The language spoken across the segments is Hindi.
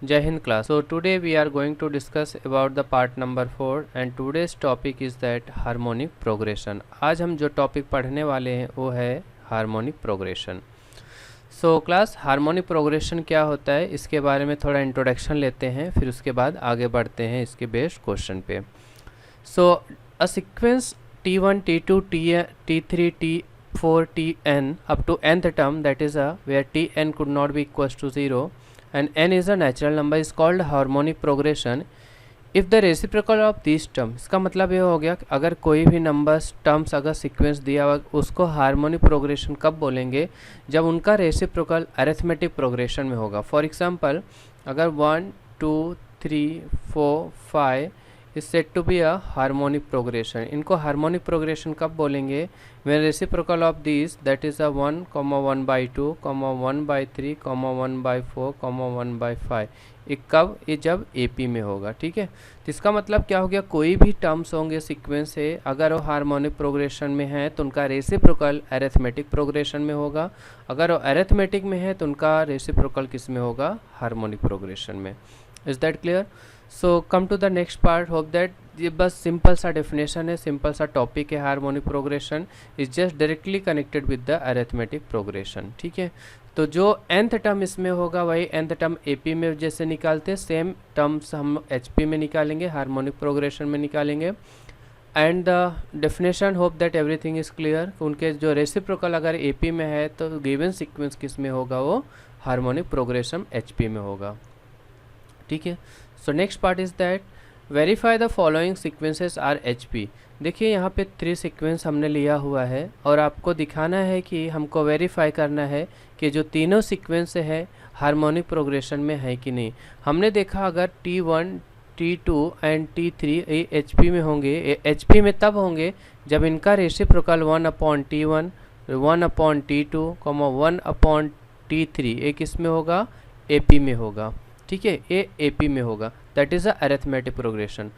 Jai Hind class. So today we are going to discuss about the part number 4 and today's topic is that harmonic progression. आज हम जो टॉपिक पढ़ने वाले हैं वो है harmonic progression. So class harmonic progression क्या होता है इसके बारे में थोड़ा इंट्रोडक्शन लेते हैं, फिर उसके बाद आगे बढ़ते हैं इसके बेस्ड क्वेश्चन पे. So a sequence T1, T2, T3, T4, Tn up to nth term, that is where Tn could not be equals to 0 and n is a natural number is called harmonic progression if the reciprocal of these terms. इसका मतलब ये हो गया कि अगर कोई भी नंबर्स टर्म्स अगर सीक्वेंस दिया हुआ उसको हार्मोनिक प्रोग्रेशन कब बोलेंगे, जब उनका रेसिप्रोकल अरिथमेटिक प्रोग्रेशन में होगा. फॉर एग्जांपल अगर 1 2 3 4 5 is set to be a harmonic progression. इनको हार्मोनिक प्रोग्रेशन कब बोलेंगे, when reciprocal of this that is a 1, 1/2, 1/3, 1/4, 1/5. ये कब, ये जब AP में होगा. ठीक है, तो इसका मतलब क्या हो गया, कोई भी टर्म्स होंगे सीक्वेंस से अगर वो हार्मोनिक प्रोग्रेशन में है तो उनका रेसिप्रोकल अरिथमेटिक प्रोग्रेशन में होगा. अगर वो अरिथमेटिक में है तो उनका रेसिप्रोकल किस में होगा, हार्मोनिक प्रोग्रेशन में. Is that clear? So come to the next part. Hope that ये बस सिंपल सा डेफिनेशन है, सिंपल सा टॉपिक है. Harmonic progression is just directly connected with the arithmetic progression. ठीक है, तो जो nth टर्म इसमें होगा वही nth टर्म AP में जैसे निकालते हैं सेम टर्म्स हम HP में निकालेंगे, हार्मोनिक प्रोग्रेशन में निकालेंगे. And the definition, hope that everything is clear. उनके जो रेसिप्रोकल अगर AP में है तो गिवन सीक्वेंस किस में होगा, वो हार्मोनिक प्रोग्रेशन HP में होगा. ठीक है, so next part is that verify the following sequences are HP. देखिए यहाँ पे 3 सीक्वेंस हमने लिया हुआ है और आपको दिखाना है कि हमको वेरीफाई करना है कि जो तीनों सीक्वेंस है हार्मोनिक प्रोग्रेशन में है कि नहीं. हमने देखा अगर T1, T2 एंड T3 ये HP में होंगे. ये HP में तब होंगे जब इनका रेसिप्रोकल 1/T1, 1/T2, 1/T3 ये किस में होगा, AP में होगा. ठीक है, ये AP में होगा. That is a arithmetic progression.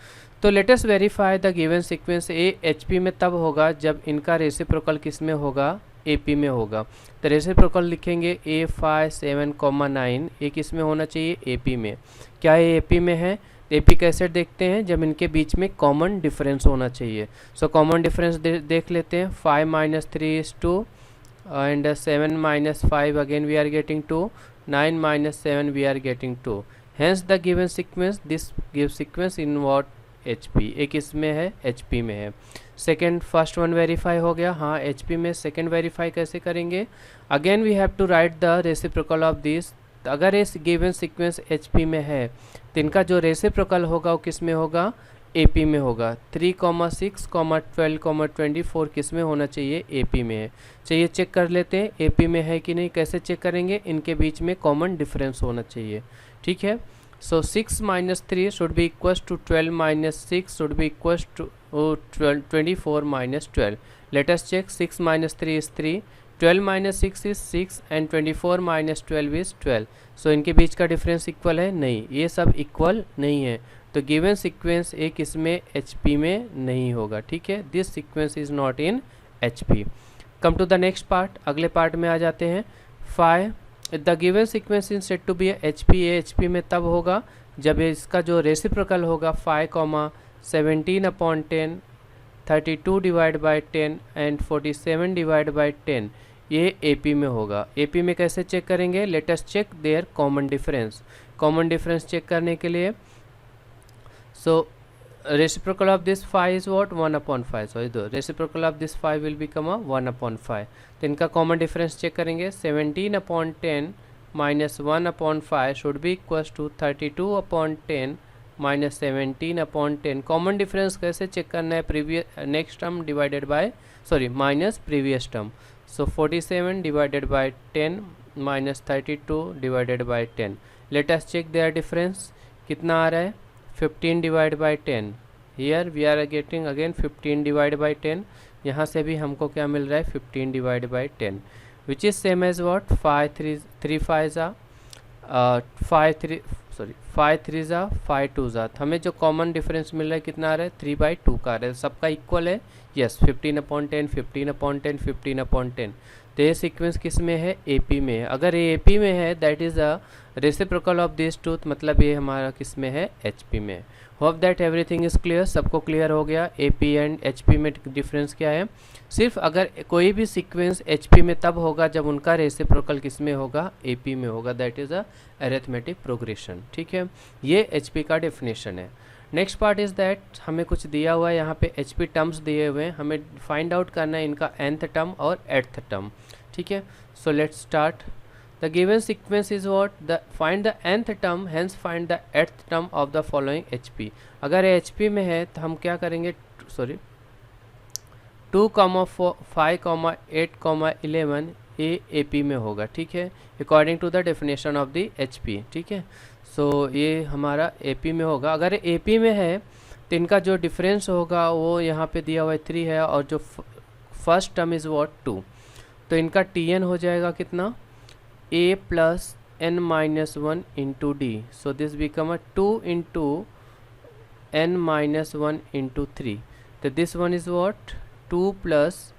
तो let us verify the given sequence. A HP में तब होगा जब इनका रेसिप्रोकल किस में होगा, AP में होगा. तो रेसिप्रोकल लिखेंगे A5 7, 9. ये किस में होना चाहिए, AP में. क्या ये AP में है? AP कैसे देखते हैं, जब इनके बीच में कॉमन डिफरेंस होना चाहिए. सो कॉमन डिफरेंस देख लेते हैं. 5 - 3 is 2 and 7 - 5 again we are getting 2, 9 - 7 we are getting 2. Hence the given sequence, this gives sequence in what, HP. एक इसमें है, HP में है. सेकेंड, फर्स्ट वन वेरीफाई हो गया, हाँ HP में. सेकेंड वेरीफाई कैसे करेंगे, again we have to write the reciprocal of this. अगर इस गिवन सीक्वेंस HP में है तो इनका जो रेसिप्रोकल होगा वो किस में होगा, AP में होगा. 3, 6, 12, 24 किस में होना चाहिए, AP में है. चलिए चेक कर लेते हैं AP में है कि नहीं. कैसे चेक करेंगे, इनके बीच में कॉमन डिफरेंस होना चाहिए. ठीक है, so 6 - 3 should be equals to 12 - 6 should be equals to 24 - 12. Let us check. 6 - 3 is 3, 12 - 6 is 6 and 24 - 12 is 12. so इनके बीच का डिफरेंस इक्वल है, नहीं, ये सब इक्वल नहीं है. तो गिवन सीक्वेंस एक इसमें HP में नहीं होगा. ठीक है, this sequence is not in HP. Come to the next part. अगले पार्ट में आ जाते हैं. 5 the given sequence in set to be HP. ये HP में तब होगा जब इसका जो रेसिप्रोकल होगा 5, 17/10, 32/10 एंड 47/10 ये AP में होगा. AP में कैसे चेक करेंगे, let us check their common difference. Common difference check करने के लिए so reciprocal of this 5 is what, 1/5. so the reciprocal of this 5 will become a 1/5. तो इनका कॉमन डिफरेंस चेक करेंगे. 17/10 - 1/5 should be equals to 32/10 - 17/10. Common difference कैसे चेक करना है, previous next term divided by minus previous term. So 47/10 - 32/10. Let us check their difference. कितना आ रहा है, 15/10. Here we are getting again 15/10. यहाँ से भी हमको क्या मिल रहा है, 15/10 which is same as what, 5 3 5 5 3 5 2. हमें जो कॉमन डिफरेंस मिल रहा है कितना आ रहा है, 3/2 का आ रहा है. सबका इक्वल है, यस. 15/10, 15/10, 15/10. तो ये सीक्वेंस किस में है, एपी में है। अगर ये एपी में है that is a reciprocal of this two, मतलब ये हमारा किस में है, एचपी में है। Hope that everything is clear, सबको क्लियर हो गया। एपी एंड एचपी में डिफरेंस क्या है, सिर्फ अगर कोई भी सीक्वेंस एचपी में तब होगा जब उनका रेसिप्रोकल किस में होगा, एपी में होगा, that is a arithmetic progression. ठीक है, ये एचपी का डेफिनेशन है। नेक्स्ट पार्ट इज़ दैट हमें कुछ दिया हुआ है यहाँ पे, एचपी टर्म्स दिए हुए हैं, हमें फाइंड आउट करना है इनका nth टर्म और 8th टर्म। ठीक है, so let's start. The given sequence is what, the find the nth term, hence find the 8th term of the following HP. अगर एचपी में है तो हम क्या करेंगे, 2, 5, 8, 11 ये एपी में होगा। ठीक है, according to the definition of the HP. ठीक है, सो ये हमारा एपी में होगा। अगर एपी में है तो इनका जो डिफरेंस होगा वो यहाँ पे दिया हुआ है 3 है, और जो फर्स्ट टर्म इज़ व्हाट 2, तो इनका टीएन हो जाएगा कितना, a plus n minus 1 into डी। So this become a 2 into n minus 1 into 3। तो this one is what 2 plus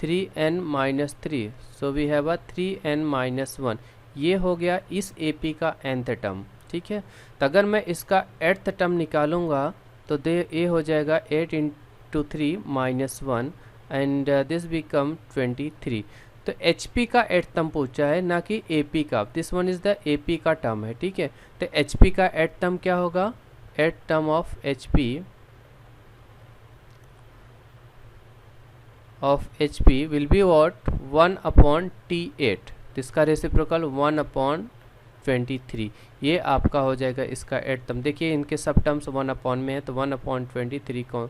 3n minus 3, so we have a 3n minus 1। ये हो गया इस एपी का nth टर्म। ठीक है, तो अगर मैं इसका 8th टर्म निकालूंगा तो ये हो जाएगा 8 into 3 minus 1 and this become 23। तो एचपी का 8th टर्म पूछा है, ना कि एपी का। This one is the AP का टर्म है। ठीक है, तो एचपी का 8th टर्म क्या होगा, 8th term of HP will be what 1/T8, इसका रेसिप्रोकल 1/23। ये आपका हो जाएगा इसका 8th टर्म। देखिए इनके सब टर्म्स 1 में है, तो 1/23 को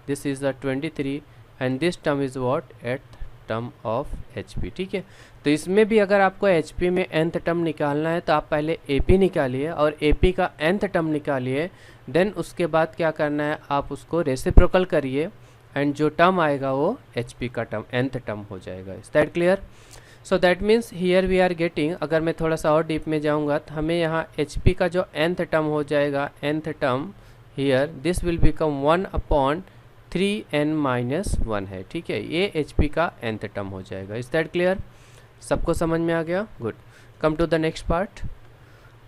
this is the 23 and this term is what 8th term of HP. ठीक है, तो इसमें भी अगर आपको एचपी में nth टर्म निकालना है तो आप पहले एपी निकालिए और एपी का nth टर्म निकालिए, देन उसके बाद क्या करना है, आप उसको रेसिप्रोकल करिए एंड जो टर्म आएगा वो एचपी का टर्म nth टर्म हो जाएगा। Is that clear? So that means here we are getting, अगर मैं थोड़ा सा और डीप में जाऊंगा तो हमें यहाँ एचपी का जो nth टर्म हो जाएगा, nth term here this will become 1/3n minus 1 है। ठीक है, ये एचपी का nth टर्म हो जाएगा। Is that clear? सबको समझ में आ गया? Good. Come to the next part.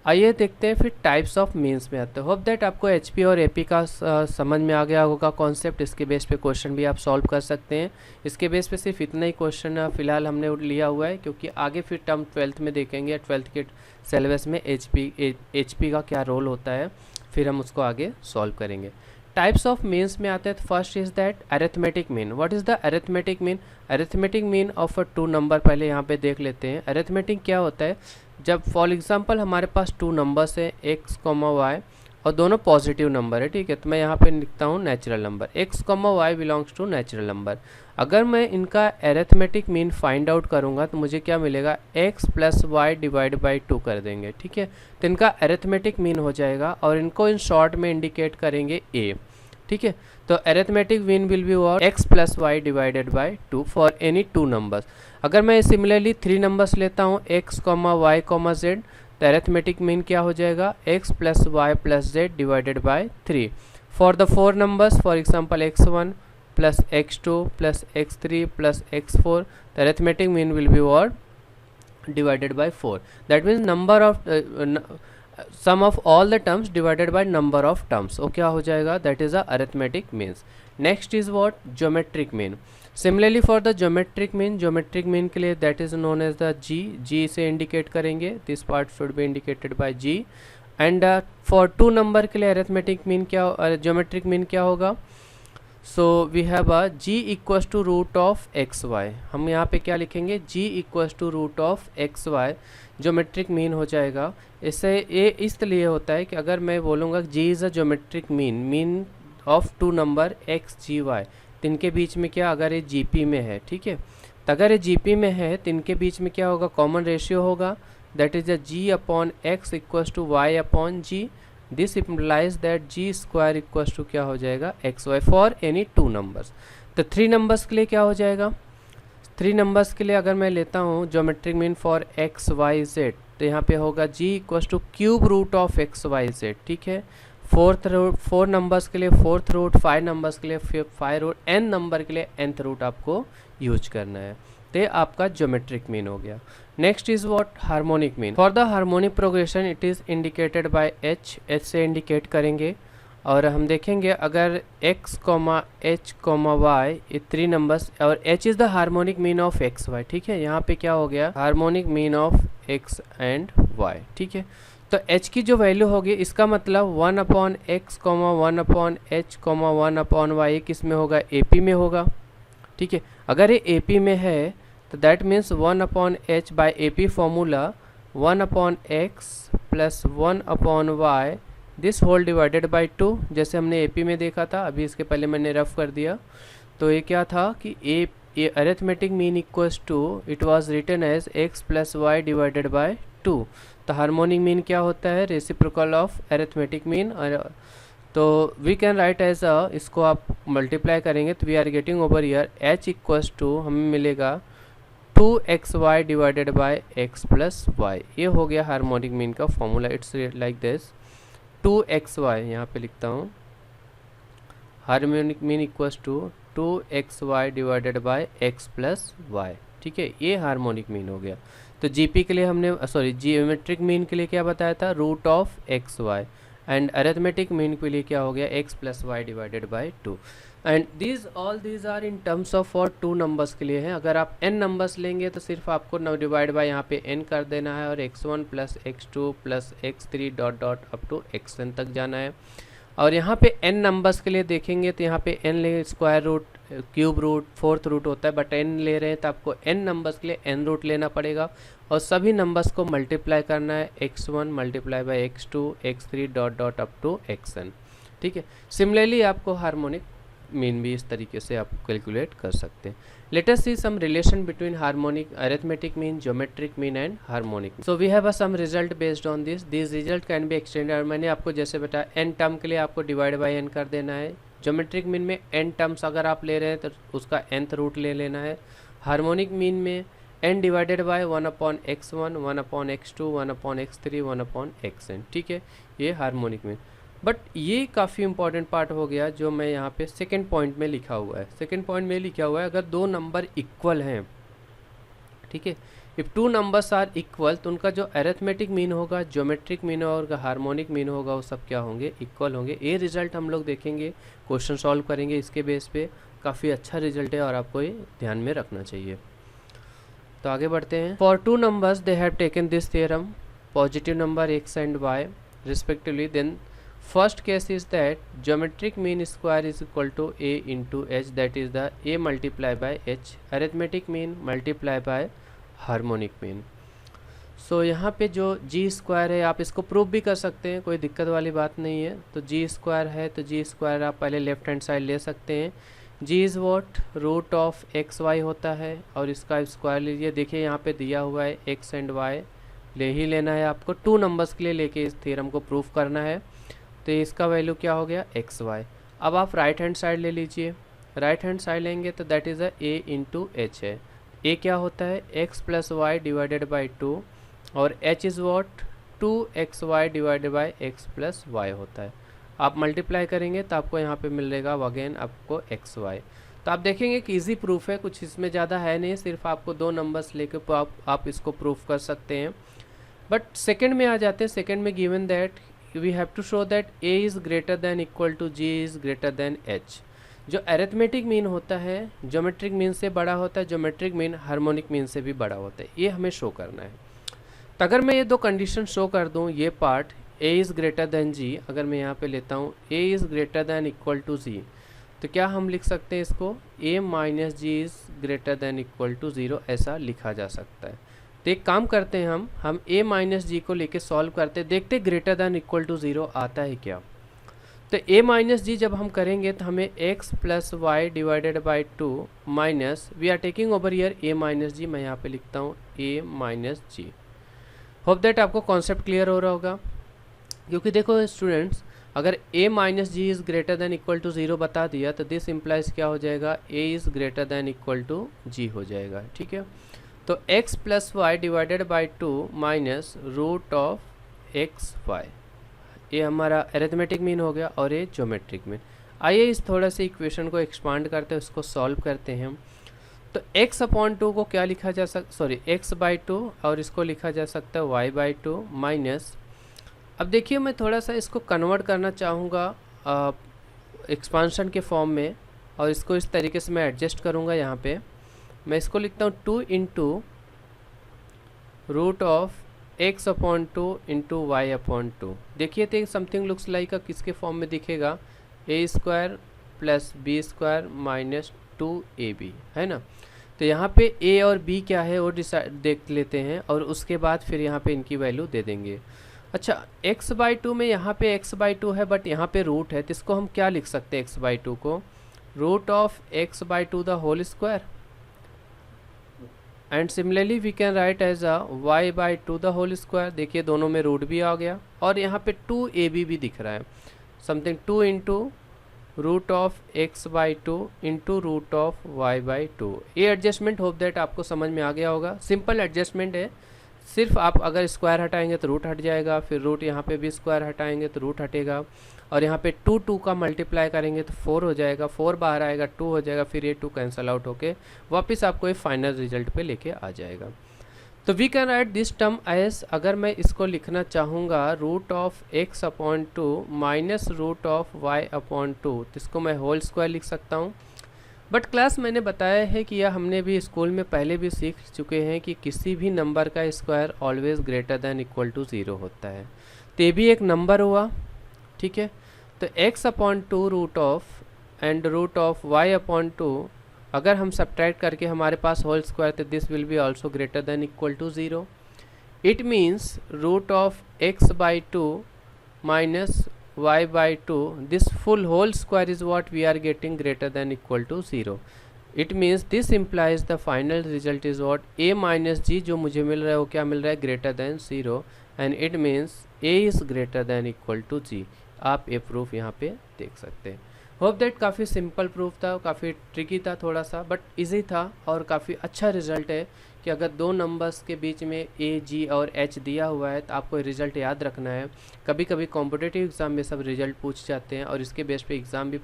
आइए देखते हैं फिर टाइप्स ऑफ मीन्स में आते हैं। होप दैट आपको एचपी और एपी का समझ में आ गया होगा कॉन्सेप्ट। इसके बेस पे क्वेश्चन भी आप सॉल्व कर सकते हैं। इसके बेस पे सिर्फ इतना ही क्वेश्चन फिलहाल हमने लिया हुआ है, क्योंकि आगे फिर टर्म 12th में देखेंगे, 12th के सिलेबस में एचपी का क्या रोल होता है, फिर हम उसको आगे सॉल्व करेंगे। टाइप्स ऑफ मीन्स में आते हैं। First is that arithmetic mean. What is the arithmetic mean? Arithmetic mean of a 2 number पहले यहाँ पे देख लेते हैं। अरिथमेटिक क्या होता है, जब फॉर एग्जांपल हमारे पास 2 नंबर्स है x, y और दोनों पॉजिटिव नंबर है। ठीक है, तो मैं यहाँ पे लिखता हूँ natural number, x, y belongs to natural number. अगर मैं इनका अरिथमेटिक मीन फाइंड आउट करूँगा तो मुझे क्या मिलेगा, x plus y divide by 2 कर देंगे। ठीक है, तो इनका अरिथमेटिक मीन हो जाएगा और इनको इन शॉर्ट में इंडिकेट करेंगे a। ठीक है, तो arithmetic mean will be what x plus y divided by 2 for any 2 numbers. अगर मैं सिमिलरली 3 नंबर्स लेता हूँ x, y, z, तो अरिथमेटिक मीन क्या हो जाएगा, x plus y plus z divided by 3। For the 4 numbers, for example x1 plus x2 plus x3 plus x4, the arithmetic mean will be what divided by 4। That means number of sum of all the terms divided by number of terms, वो क्या हो जाएगा, that is a arithmetic means. Next is what geometric mean. Similarly for the geometric mean के लिए that is known as the G से इंडिकेट करेंगे, this part should be indicated by G. And for 2 number के लिए अरिथमेटिक मीन क्या, ज्योमेट्रिक मीन क्या होगा, so we have a g equals to root of x y. हम यहाँ पे क्या लिखेंगे, g equals to root of x y geometric mean हो जाएगा। इससे ये इसलिए होता है कि अगर मैं बोलूँगा g is a geometric mean of 2 number x, g, y, तो इनके बीच में क्या, अगर ये GP में है, ठीक है, तो अगर ये GP में है तो इनके बीच में क्या होगा, कॉमन रेशियो होगा, that is the g upon x equals to y upon g। This implies that g square equals to क्या हो जाएगा, x y for any 2 numbers. तो 3 नंबर्स के लिए क्या हो जाएगा, 3 नंबर्स के लिए अगर मैं लेता हूँ geometric mean for x y z, तो यहाँ पे होगा g equals to cube root of x y z. ठीक है, 4 नंबर्स के लिए 4th रूट, 5 नंबर्स के लिए 5 रूट, n नंबर के लिए nth रूट आपको यूज करना है। तो ये आपका ज्योमेट्रिक मीन हो गया। Next is what harmonic mean. For the harmonic progression it is indicated by H, H से इंडिकेट करेंगे। और हम देखेंगे अगर x, h, y ये 3 नंबर्स और h is the harmonic mean of x y, ठीक है। यहाँ पे क्या हो गया, harmonic mean of x and y, ठीक है। तो h की जो वैल्यू होगी इसका मतलब 1/x, 1/h, 1/y किस में होगा, AP में होगा, ठीक है। अगर ये AP में है तो दैट मीन्स 1/h by AP formula 1/x plus 1/y this whole divided by 2, जैसे हमने AP में देखा था, अभी इसके पहले मैंने रफ कर दिया। तो ये क्या था कि a arithmetic mean equals to it was written as x plus y divided by 2। तो हार्मोनिक मीन क्या होता है, रेसिप्रोकल ऑफ अरिथमेटिक मीन। तो वी कैन राइट एज इसको आप मल्टीप्लाई करेंगे तो we are getting over h equals to हमें मिलेगा 2xy divided by x plus y. ये हो गया हार्मोनिक मीन का formula. It's like this 2xy, यहाँ पे लिखता हूँ harmonic mean equals to 2xy divided by x plus y, ठीक है। ये हार्मोनिक मीन हो गया। तो जीपी के लिए हमने जियोमेट्रिक मीन के लिए क्या बताया था, root of xy, and arithmetic mean के लिए क्या हो गया, x plus y divided by 2। And all these are in terms of for 2 numbers के लिए हैं। अगर आप n नंबर्स लेंगे तो सिर्फ आपको डिवाइड बाय यहाँ पे n कर देना है और x1 plus x2 plus x3 dot dot up to xn तक जाना है। और यहाँ पे n नंबर्स के लिए देखेंगे तो यहाँ पे n ले square root, cube root, fourth root होता है, बट n ले रहे हैं तो आपको n नंबर्स के लिए n रूट लेना पड़ेगा और सभी नंबर्स को मल्टीप्लाई करना है, x1 multiply by x2 x3 dot dot up to xn, ठीक है। सिमिलरली आपको हार्मोनिक मीन भी इस तरीके से आप कैलकुलेट कर सकते हैं। Let us see some relation between harmonic arithmetic mean, geometric mean and harmonic. So we have some result based on this result can be extended. मैंने आपको जैसे बताया n टर्म के लिए आपको डिवाइड बाय n कर देना है। ज्योमेट्रिक मीन में n टर्म्स अगर आप ले रहे हैं तो उसका nth रूट ले लेना है। हार्मोनिक मीन में n divided by 1/x1, 1/x2, 1/x3, 1/xn, ठीक है। ये हार्मोनिक मीन। बट ये काफ़ी इंपॉर्टेंट पार्ट हो गया जो मैं यहाँ पे सेकंड पॉइंट में लिखा हुआ है। सेकंड पॉइंट में लिखा हुआ है अगर 2 नंबर इक्वल हैं, ठीक है, इफ़ 2 नंबर्स आर इक्वल तो उनका जो अरिथमेटिक मीन होगा, ज्योमेट्रिक मीन होगा, हार्मोनिक मीन होगा, वो सब क्या होंगे, इक्वल होंगे। ये रिजल्ट हम लोग देखेंगे, क्वेश्चन सॉल्व करेंगे इसके बेस पे। काफ़ी अच्छा रिजल्ट है और आपको ये ध्यान में रखना चाहिए। तो आगे बढ़ते हैं। For 2 numbers they have taken this theorem, positive number x and y respectively, then first case is that geometric mean square is equal to a into h, that is the a multiply by h, arithmetic mean multiply by harmonic mean। so यहाँ पे जो g स्क्वायर है आप इसको प्रूव भी कर सकते हैं, कोई दिक्कत वाली बात नहीं है। तो g स्क्वायर है तो g स्क्वायर आप पहले लेफ्ट हैंड साइड ले सकते हैं। g is what, root of x y होता है और इसका स्क्वायर लीजिए। देखिए यहाँ पे दिया हुआ है x एंड y, ले ही लेना है आपको। 2 नंबर्स के लिए लेके इस थ्योरम को प्रूव करना है। तो इसका वैल्यू क्या हो गया, एक्स वाई। अब आप राइट हैंड साइड ले लीजिए। राइट हैंड साइड लेंगे तो that is A into H है। ए क्या होता है, x plus y divided by 2 और H is what 2xy divided by x plus y होता है। आप मल्टीप्लाई करेंगे तो आपको यहाँ पे मिलेगा अगेन आपको एक्स वाई। तो आप देखेंगे कि इजी प्रूफ है, कुछ इसमें ज़्यादा है नहीं, सिर्फ आपको 2 नंबर्स लेके आप इसको प्रूफ कर सकते हैं। बट सेकेंड में आ जाते हैं। सेकेंड में given that we have to show that a is greater than equal to g is greater than h। जो अरिथमेटिक मीन होता है ज्योमेट्रिक मीन से बड़ा होता है, ज्योमेट्रिक मीन हार्मोनिक मीन से भी बड़ा होता है, ये हमें शो करना है। तो अगर मैं ये 2 कंडीशन शो कर दूँ, ये part a is greater than g, अगर मैं यहाँ पे लेता हूँ a is greater than equal to g, तो क्या हम लिख सकते हैं इसको a minus G is greater than equal to 0, ऐसा लिखा जा सकता है। तो एक काम करते हैं हम a माइनस जी को लेके सॉल्व करते हैं, देखते ग्रेटर दैन इक्वल टू 0 आता है क्या। तो a माइनस जी जब हम करेंगे तो हमें x plus y divided by 2 minus, we are taking over a minus G, मैं यहाँ पे लिखता हूँ a minus G. Hope that आपको कॉन्सेप्ट क्लियर हो रहा होगा। क्योंकि देखो स्टूडेंट्स, अगर a minus G is greater than equal to 0 बता दिया तो दिस इम्प्लाइज क्या हो जाएगा, a is greater than equal to g हो जाएगा, ठीक है। तो x plus y divided by 2 minus root of x y, ये हमारा अरिथमेटिक मीन हो गया और ये ज्योमेट्रिक मीन। आइए इस थोड़ा सा इक्वेशन को एक्सपांड करते हैं, उसको सॉल्व करते हैं हम। तो x/2 को क्या लिखा जा सकता, सॉरी x/2, और इसको लिखा जा सकता है y/2 माइनस, अब देखिए मैं थोड़ा सा इसको कन्वर्ट करना चाहूँगा एक्सपांशन के फॉर्म में, और इसको इस तरीके से मैं एडजस्ट करूँगा। यहाँ पे मैं इसको लिखता हूँ 2 into root of x/2 into y/2। देखिए तो समथिंग लुक्स लाइक किसके फॉर्म में दिखेगा, a² plus b² minus 2ab, है ना। तो यहाँ पे a और b क्या है वो डिसाइड देख लेते हैं, और उसके बाद फिर यहाँ पे इनकी वैल्यू दे देंगे। अच्छा, x/2 में यहाँ पे x/2 है, बट यहाँ पे रूट है, तो इसको हम क्या लिख सकते हैं x/2 को, root of x/2 the whole square, and similarly we can write as a y/2 the whole square. देखिए दोनों में रूट भी आ गया, और यहाँ पे 2ab भी दिख रहा है, something 2 into root of x/2 into root of y/2। ये एडजस्टमेंट होप दैट आपको समझ में आ गया होगा। सिंपल एडजस्टमेंट है, सिर्फ आप अगर स्क्वायर हटाएंगे तो रूट हट जाएगा, फिर रूट यहाँ पे भी स्क्वायर हटाएंगे तो रूट हटेगा, और यहाँ पे 2 का मल्टीप्लाई करेंगे तो 4 हो जाएगा, 4 बाहर आएगा 2 हो जाएगा, फिर ये 2 कैंसिल आउट होके वापस आपको ये फाइनल रिजल्ट पे लेके आ जाएगा। तो we can write this term as, अगर मैं इसको लिखना चाहूँगा root of x/2 minus root of y/2, तो इसको मैं होल स्क्वायर लिख सकता हूँ। बट क्लास मैंने बताया है कि यह हमने भी स्कूल में पहले भी सीख चुके हैं कि किसी भी नंबर का square always greater than equal to 0 होता है, तो ये भी एक नंबर हुआ, ठीक है। तो x/2 root of and root of y/2, अगर हम सब्ट्रैक्ट करके हमारे पास होल स्क्वायर, तो this will be also greater than equal to 0। It means root of x/2 minus y/2, this full whole square is what we are getting greater than equal to 0. It means this implies the final result is what, a minus g जो मुझे मिल रहा है वो क्या मिल रहा है, greater than 0, and it means a is greater than equal to g। आप ये प्रूफ यहाँ पे देख सकते हैं। होप दैट काफ़ी सिंपल प्रूफ था, काफ़ी ट्रिकी था थोड़ा सा, बट इजी था, और काफ़ी अच्छा रिजल्ट है कि अगर दो नंबर्स के बीच में a, g और h दिया हुआ है तो आपको रिज़ल्ट याद रखना है। कभी कभी कॉम्पिटिटिव एग्ज़ाम में सब रिज़ल्ट पूछ जाते हैं, और इसके बेस पे एग्ज़ाम भी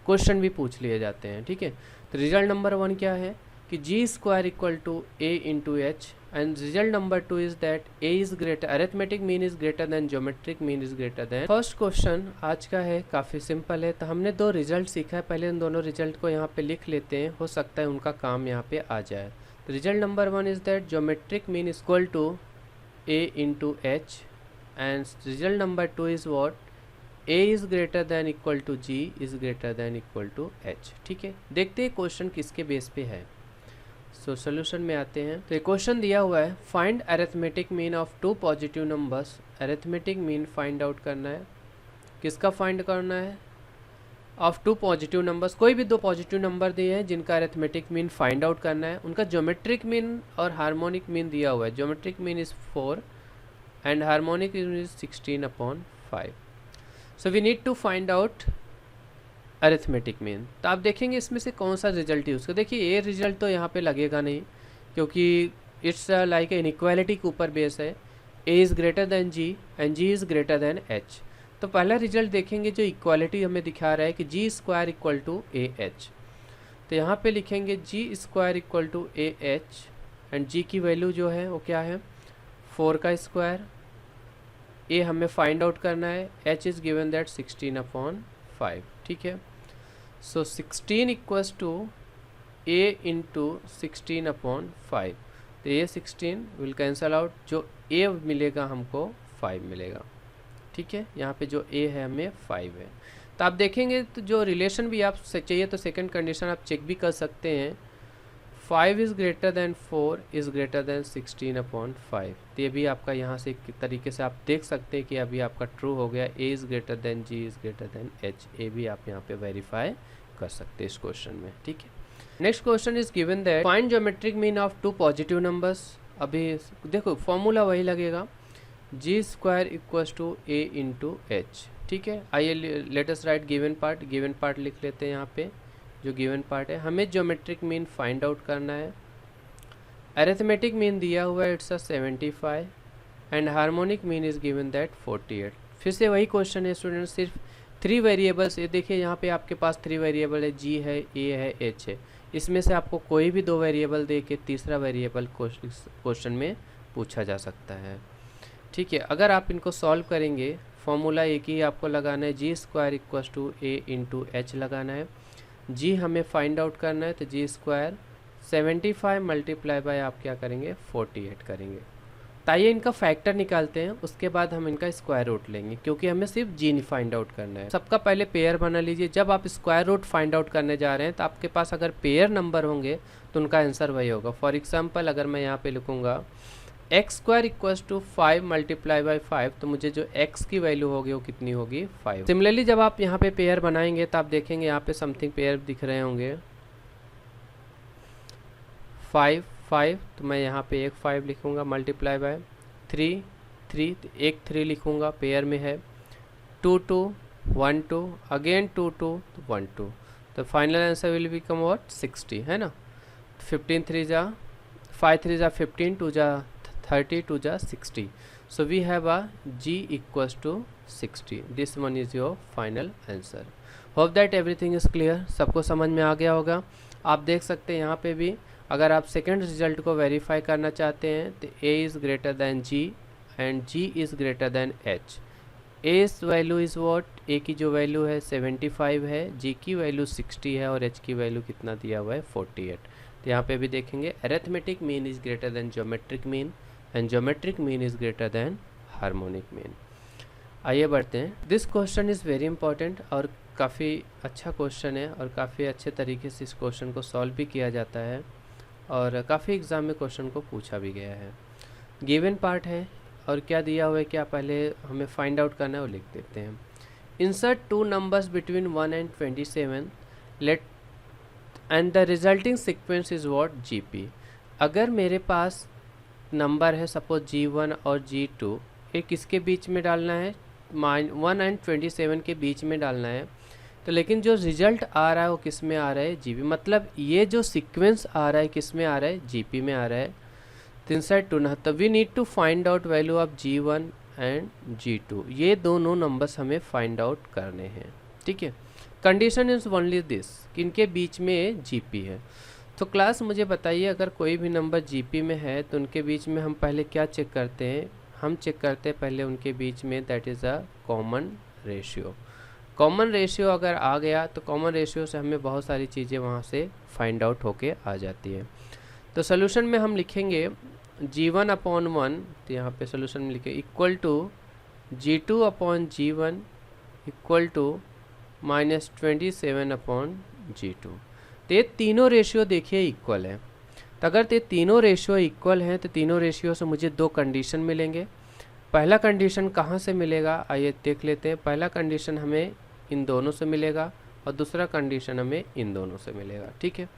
क्वेश्चन भी पूछ लिए जाते हैं, ठीक है। तो रिजल्ट नंबर 1 क्या है कि g² equal to a into H, and result number 2 is that a is greater, arithmetic mean is greater than geometric mean is greater than. First question आज का है, काफ़ी सिंपल है। तो हमने 2 रिजल्ट सीखा है, पहले इन दोनों रिजल्ट को यहाँ पे लिख लेते हैं, हो सकता है उनका काम यहाँ पे आ जाए। तो result number 1 is that geometric mean is equal to a into H, and result number 2 is what, a is greater than equal to g is greater than equal to h, ठीक है। देखते हैं क्वेश्चन किसके बेस पे है। सो सोल्यूशन में आते हैं। तो एक क्वेश्चन दिया हुआ है, find arithmetic mean of 2 positive numbers. Arithmetic mean find out करना है, किसका फाइंड करना है, ऑफ 2 पॉजिटिव नंबर्स। कोई भी 2 पॉजिटिव नंबर दिए हैं जिनका अरिथमेटिक मीन फाइंड आउट करना है, उनका ज्योमेट्रिक मीन और हार्मोनिक मीन दिया हुआ है। Geometric mean is 4 and harmonic mean is 16/5। So we need to find out arithmetic mean. तो आप देखेंगे इसमें से कौन सा रिजल्ट यूज़ कर, देखिए ये रिजल्ट तो यहाँ पे लगेगा नहीं, क्योंकि इट्स लाइक इनइक्वालिटी के ऊपर बेस है। a is greater than g and g is greater then h। तो पहला रिजल्ट देखेंगे जो इक्वालिटी हमें दिखा रहा है कि g² equal to a h। तो यहाँ पे लिखेंगे g² equal to a h, and g की वैल्यू जो है वो क्या है 4 का स्क्वायर, a हमें फाइंड आउट करना है, h इज़ गिवन दैट 16/5, ठीक है। So 16 equals to a into 16/5। तो ये 16 विल कैंसल आउट, जो a मिलेगा हमको 5 मिलेगा, ठीक है। यहाँ पे जो a है हमें 5 है। तो आप देखेंगे तो जो रिलेशन भी आप चाहिए तो सेकंड कंडीशन आप चेक भी कर सकते हैं, 5 is greater then 4 is greater then 16/5। तो ये भी आपका यहाँ से एक तरीके से आप देख सकते हैं कि अभी आपका ट्रू हो गया, a is greater than g is greater then h। ए भी आप यहाँ पे वेरीफाई कर सकते हैं इस क्वेश्चन में, ठीक है। Next question is given that find geometric mean of 2 positive numbers. अभी देखो फॉर्मूला वही लगेगा, g² equals to a into H, ठीक है। आइए let us write given part, given part लिख लेते हैं यहाँ पे। जो गिवन पार्ट है हमें ज्योमेट्रिक मीन फाइंड आउट करना है। अरिथमेटिक मीन दिया हुआ है it's 75 and harmonic mean is given that 48। फिर से वही क्वेश्चन है स्टूडेंट, सिर्फ 3 वेरिएबल्स। ये देखिए यहाँ पे आपके पास 3 वेरिएबल है, g है, a है, h है। इसमें से आपको कोई भी दो वेरिएबल दे के तीसरा वेरिएबल क्वेश्चन में पूछा जा सकता है। ठीक है, अगर आप इनको सॉल्व करेंगे, फॉर्मूला एक ही आपको लगाना है, G square equals to a into H लगाना है। जी हमें फाइंड आउट करना है, तो जी स्क्वायर 75 मल्टीप्लाई बाय आप क्या करेंगे 48 करेंगे। ताइए इनका फैक्टर निकालते हैं, उसके बाद हम इनका स्क्वायर रूट लेंगे, क्योंकि हमें सिर्फ जी फाइंड आउट करना है। सबका पहले पेयर बना लीजिए। जब आप स्क्वायर रूट फाइंड आउट करने जा रहे हैं तो आपके पास अगर पेयर नंबर होंगे तो उनका आंसर वही होगा। फॉर एग्जाम्पल अगर मैं यहाँ पे लिखूँगा X square equals to 5 multiply by 5, तो मुझे जो x की वैल्यू होगी वो कितनी होगी 5। सिमिलरली जब आप यहाँ पे पेयर बनाएंगे तो आप देखेंगे यहाँ पे समथिंग पेयर दिख रहे होंगे 5 5, तो मैं यहाँ पे एक 5 लिखूँगा मल्टीप्लाई बाय 3 3, एक 3 लिखूँगा पेयर में है 2 2 1 2 अगेन 2 2 1 2, तो final answer will become what 60 है ना। 15 3 जा 5 3 जा 15, 2 जा 30, 2 जा 60, so we have a g equals to 60. This one is your final answer. Hope that everything is clear. सबको समझ में आ गया होगा। आप देख सकते हैं यहाँ पे भी अगर आप सेकेंड रिजल्ट को वेरीफाई करना चाहते हैं तो a is greater than g and g is greater then h। a value is what, a की जो वैल्यू है 75 है, g की वैल्यू 60 है और h की वैल्यू कितना दिया हुआ है 48। तो यहाँ पे भी देखेंगे arithmetic mean is greater than geometric mean and geometric mean is greater then harmonic mean. आइए बढ़ते हैं। This question is very important और काफ़ी अच्छा क्वेश्चन है और काफ़ी अच्छे तरीके से इस क्वेश्चन को सॉल्व भी किया जाता है और काफ़ी एग्ज़ाम में क्वेश्चन को पूछा भी गया है। गिवन पार्ट है और क्या दिया हुआ है, क्या पहले हमें फाइंड आउट करना है वो लिख देते हैं। Insert 2 numbers between 1 and 27 let and the resulting sequence is what GP। अगर मेरे पास नंबर है सपोज G1 और G2, ये किसके बीच में डालना है 1 एंड 27 के बीच में डालना है, तो लेकिन जो रिजल्ट आ रहा है वो किस में आ रहा है GP, मतलब ये जो सीक्वेंस आ रहा है किस में आ रहा है GP में आ रहा है। तो इंसर्ट 2 ना, तो we need to find out value of G1 and G2, ये दोनों नंबर्स हमें फाइंड आउट करने हैं। ठीक है, कंडीशन इज ओनली दिस कि इनके बीच में GP है। तो क्लास मुझे बताइए अगर कोई भी नंबर GP में है तो उनके बीच में हम पहले क्या चेक करते हैं, हम चेक करते हैं पहले उनके बीच में that is a common ratio. Common ratio अगर आ गया तो कॉमन रेशियो से हमें बहुत सारी चीज़ें वहाँ से फाइंड आउट होके आ जाती है। तो सोल्यूशन में हम लिखेंगे G1 अपॉन 1, तो यहाँ पे सोल्यूशन में लिखे equal to G2 upon G1 equal to -27 upon G2। तो ये तीनों रेशियो देखिए इक्वल है। तो अगर ये तीनों रेशियो इक्वल हैं तो तीनों रेशियो से मुझे दो कंडीशन मिलेंगे। पहला कंडीशन कहाँ से मिलेगा आइए देख लेते हैं। पहला कंडीशन हमें इन दोनों से मिलेगा और दूसरा कंडीशन हमें इन दोनों से मिलेगा। ठीक है,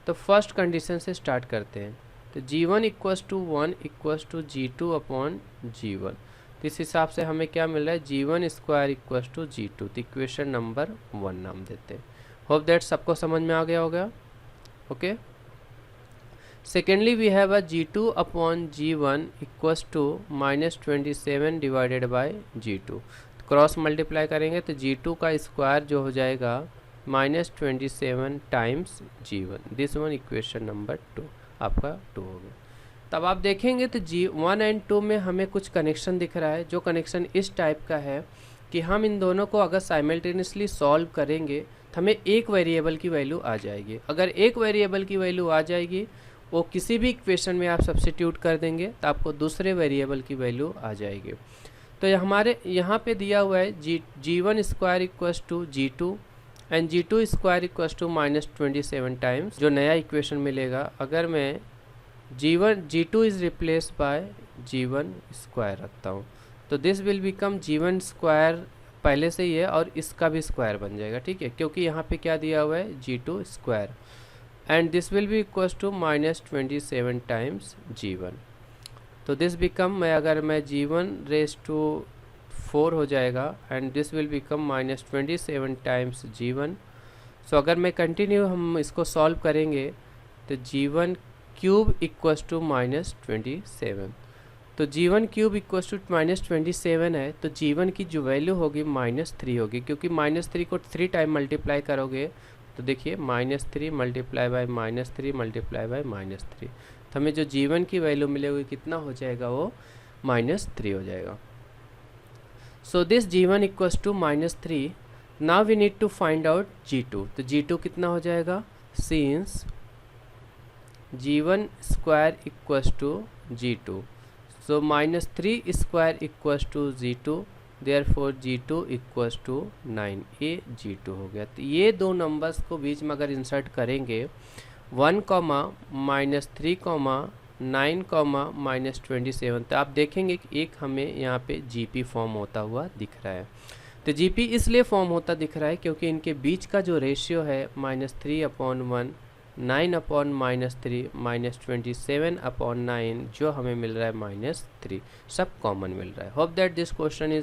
तो फर्स्ट कंडीशन से स्टार्ट करते हैं। तो G1 equals to 1 equals to G2 upon G1, तो इस हिसाब से हमें क्या मिल रहा है G1 square equals to G2, तो इक्वेशन नंबर 1 नाम देते हैं। होप दैट सबको समझ में आ गया होगा। Okay, secondly we have a G2 upon G1 equals to -27 divided by G2, cross multiply करेंगे तो G2 का स्क्वायर जो हो जाएगा -27 times G1, this one equation number 2 आपका 2 हो गया। तब आप देखेंगे तो G1 एंड 2 में हमें कुछ कनेक्शन दिख रहा है, जो कनेक्शन इस टाइप का है कि हम इन दोनों को अगर साइमल्टेनियसली सॉल्व करेंगे तो हमें एक वेरिएबल की वैल्यू आ जाएगी। अगर एक वेरिएबल की वैल्यू आ जाएगी वो किसी भी इक्वेशन में आप सब्स्टिट्यूट कर देंगे तो आपको दूसरे वेरिएबल की वैल्यू आ जाएगी। तो हमारे यहाँ पे दिया हुआ है G1 square equals to G2 and G2 square equals to -27 times, जो नया इक्वेशन मिलेगा अगर मैं G2 is replace by G1 square रखता हूँ तो this will become G1 square पहले से ही है और इसका भी स्क्वायर बन जाएगा। ठीक है, क्योंकि यहाँ पे क्या दिया हुआ है G2 square and this will be equals to -27 times G1, तो दिस बिकम अगर मैं G1 रेज टू 4 हो जाएगा and this will become -27 times G1। सो अगर मैं कंटिन्यू हम इसको सॉल्व करेंगे तो G1 क्यूब इक्वस टू -27, तो G1 क्यूब इक्वस टू -27 है तो G1 की जो वैल्यू होगी -3 होगी, क्योंकि -3 को 3 टाइम मल्टीप्लाई करोगे तो देखिए -3 मल्टीप्लाई बाय -3 मल्टीप्लाई बाय -3, तो हमें जो G1 की वैल्यू मिलेगी कितना हो जाएगा, वो -3 हो जाएगा। So this G1 equals to -3। Now we need to find out G2, तो G2 कितना हो जाएगा, since G1 square equals to G2, so -3 square equals to G2, therefore G2 equals to 9, ये G2 हो गया। तो ये दो नंबर्स को बीच में अगर इंसर्ट करेंगे 1, -3, 9, -27, तो आप देखेंगे कि एक हमें यहाँ पे GP फॉर्म होता हुआ दिख रहा है। तो GP इसलिए फॉर्म होता दिख रहा है क्योंकि इनके बीच का जो रेशियो है -3/1, 9/-3, -27/9, जो हमें मिल रहा है -3, सब कॉमन मिल रहा है। Hope that this question is